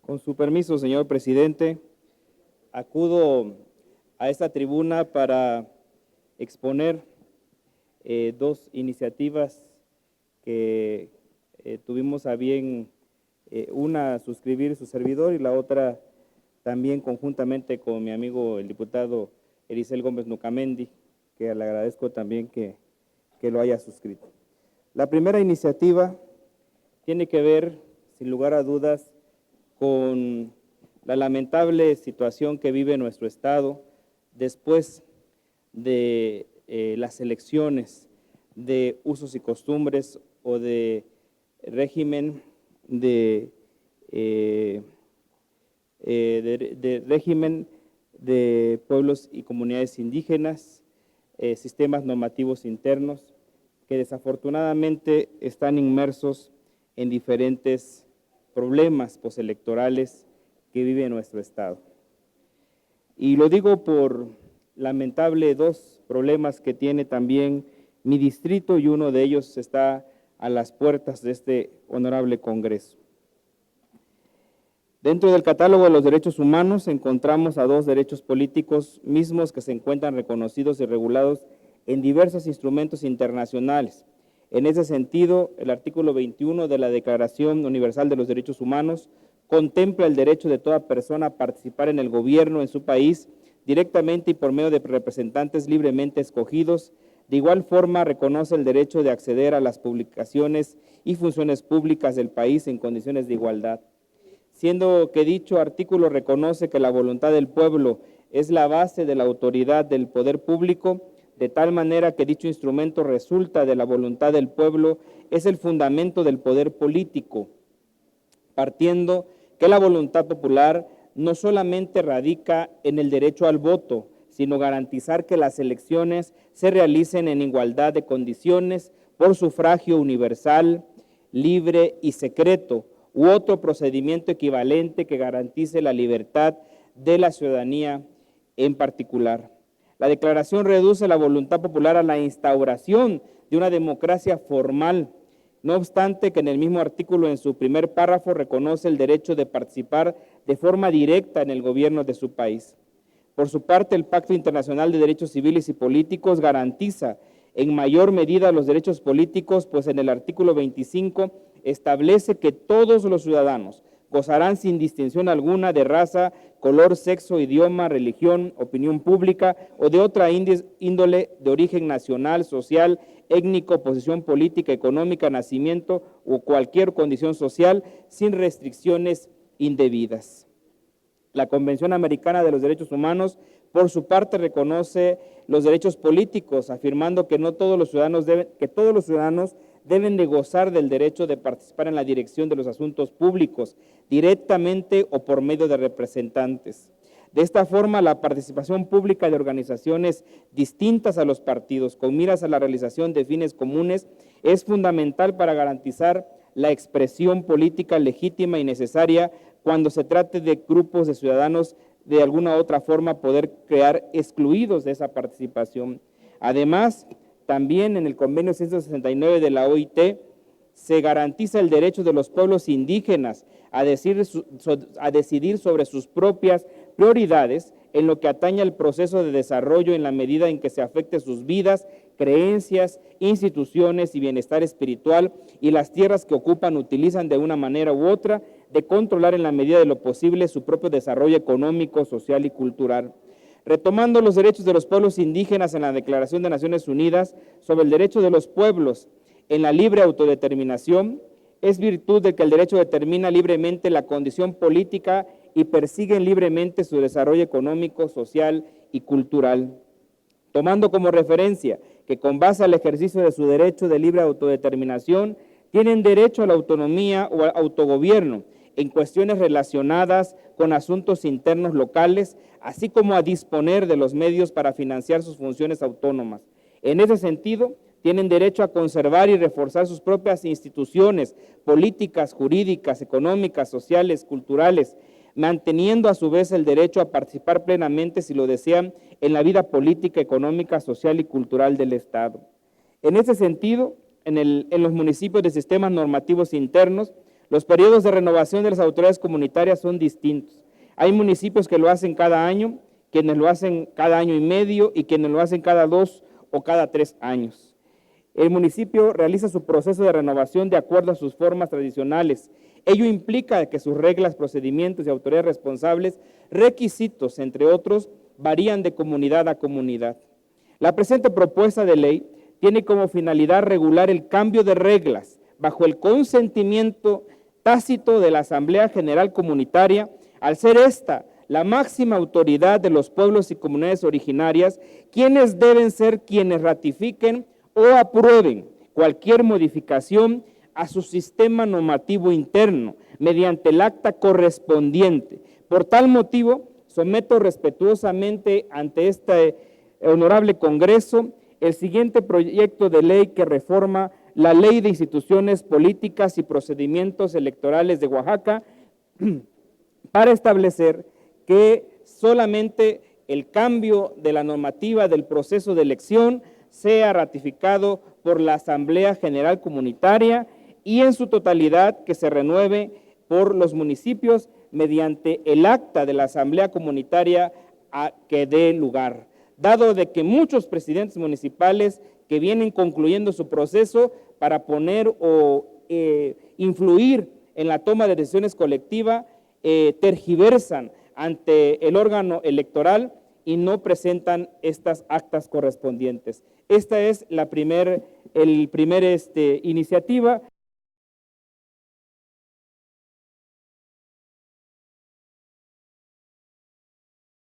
Con su permiso, señor presidente, acudo a esta tribuna para exponer dos iniciativas que tuvimos a bien, una suscribir su servidor y la otra también conjuntamente con mi amigo el diputado Ericel Gómez Nucamendi, que le agradezco también que lo haya suscrito. La primera iniciativa tiene que ver, sin lugar a dudas, con la lamentable situación que vive nuestro Estado después de las elecciones de usos y costumbres o de régimen régimen de pueblos y comunidades indígenas, sistemas normativos internos que desafortunadamente están inmersos en diferentes problemas postelectorales que vive nuestro Estado. Y lo digo por lamentable dos problemas que tiene también mi distrito, y uno de ellos está a las puertas de este honorable Congreso. Dentro del catálogo de los derechos humanos encontramos a dos derechos políticos mismos que se encuentran reconocidos y regulados en diversos instrumentos internacionales. En ese sentido, el artículo 21 de la Declaración Universal de los Derechos Humanos contempla el derecho de toda persona a participar en el gobierno en su país directamente y por medio de representantes libremente escogidos. De igual forma, reconoce el derecho de acceder a las publicaciones y funciones públicas del país en condiciones de igualdad. Siendo que dicho artículo reconoce que la voluntad del pueblo es la base de la autoridad del poder público, de tal manera que dicho instrumento resulta de la voluntad del pueblo, es el fundamento del poder político, partiendo que la voluntad popular no solamente radica en el derecho al voto, sino garantizar que las elecciones se realicen en igualdad de condiciones por sufragio universal, libre y secreto, u otro procedimiento equivalente que garantice la libertad de la ciudadanía en particular. La declaración reduce la voluntad popular a la instauración de una democracia formal, no obstante que en el mismo artículo, en su primer párrafo, reconoce el derecho de participar de forma directa en el gobierno de su país. Por su parte, el Pacto Internacional de Derechos Civiles y Políticos garantiza en mayor medida los derechos políticos, pues en el artículo 25 establece que todos los ciudadanos gozarán sin distinción alguna de raza, color, sexo, idioma, religión, opinión pública o de otra índole de origen nacional, social, étnico, posición política, económica, nacimiento o cualquier condición social, sin restricciones indebidas. La Convención Americana de los Derechos Humanos, por su parte, reconoce los derechos políticos, afirmando que todos los ciudadanos deben de gozar del derecho de participar en la dirección de los asuntos públicos, directamente o por medio de representantes. De esta forma, la participación pública de organizaciones distintas a los partidos, con miras a la realización de fines comunes, es fundamental para garantizar la expresión política legítima y necesaria cuando se trate de grupos de ciudadanos de alguna otra forma poder quedar excluidos de esa participación. Además, también en el convenio 169 de la OIT se garantiza el derecho de los pueblos indígenas a decidir sobre sus propias prioridades en lo que atañe al proceso de desarrollo en la medida en que se afecte sus vidas, creencias, instituciones y bienestar espiritual, y las tierras que ocupan utilizan de una manera u otra, de controlar en la medida de lo posible su propio desarrollo económico, social y cultural. Retomando los derechos de los pueblos indígenas en la Declaración de Naciones Unidas sobre el derecho de los pueblos en la libre autodeterminación, es virtud de que el derecho determina libremente la condición política y persiguen libremente su desarrollo económico, social y cultural. Tomando como referencia que con base al ejercicio de su derecho de libre autodeterminación, tienen derecho a la autonomía o al autogobierno en cuestiones relacionadas con asuntos internos locales, así como a disponer de los medios para financiar sus funciones autónomas. En ese sentido, tienen derecho a conservar y reforzar sus propias instituciones políticas, jurídicas, económicas, sociales, culturales, manteniendo a su vez el derecho a participar plenamente, si lo desean, en la vida política, económica, social y cultural del Estado. En ese sentido, en los municipios de sistemas normativos internos, Los periodos de renovación de las autoridades comunitarias son distintos. Hay municipios que lo hacen cada año, quienes lo hacen cada año y medio y quienes lo hacen cada 2 o cada 3 años. El municipio realiza su proceso de renovación de acuerdo a sus formas tradicionales. Ello implica que sus reglas, procedimientos y autoridades responsables, requisitos, entre otros, varían de comunidad a comunidad. La presente propuesta de ley tiene como finalidad regular el cambio de reglas bajo el consentimiento tácito de la Asamblea General Comunitaria, al ser esta la máxima autoridad de los pueblos y comunidades originarias, quienes deben ser quienes ratifiquen o aprueben cualquier modificación a su sistema normativo interno mediante el acta correspondiente. Por tal motivo, someto respetuosamente ante este honorable Congreso el siguiente proyecto de ley que reforma la Ley de Instituciones Políticas y Procedimientos Electorales de Oaxaca para establecer que solamente el cambio de la normativa del proceso de elección sea ratificado por la Asamblea General Comunitaria y en su totalidad que se renueve por los municipios mediante el acta de la Asamblea Comunitaria que dé lugar. Dado de que muchos presidentes municipales que vienen concluyendo su proceso para poner o influir en la toma de decisiones colectivas, tergiversan ante el órgano electoral y no presentan estas actas correspondientes. Esta es la primer iniciativa.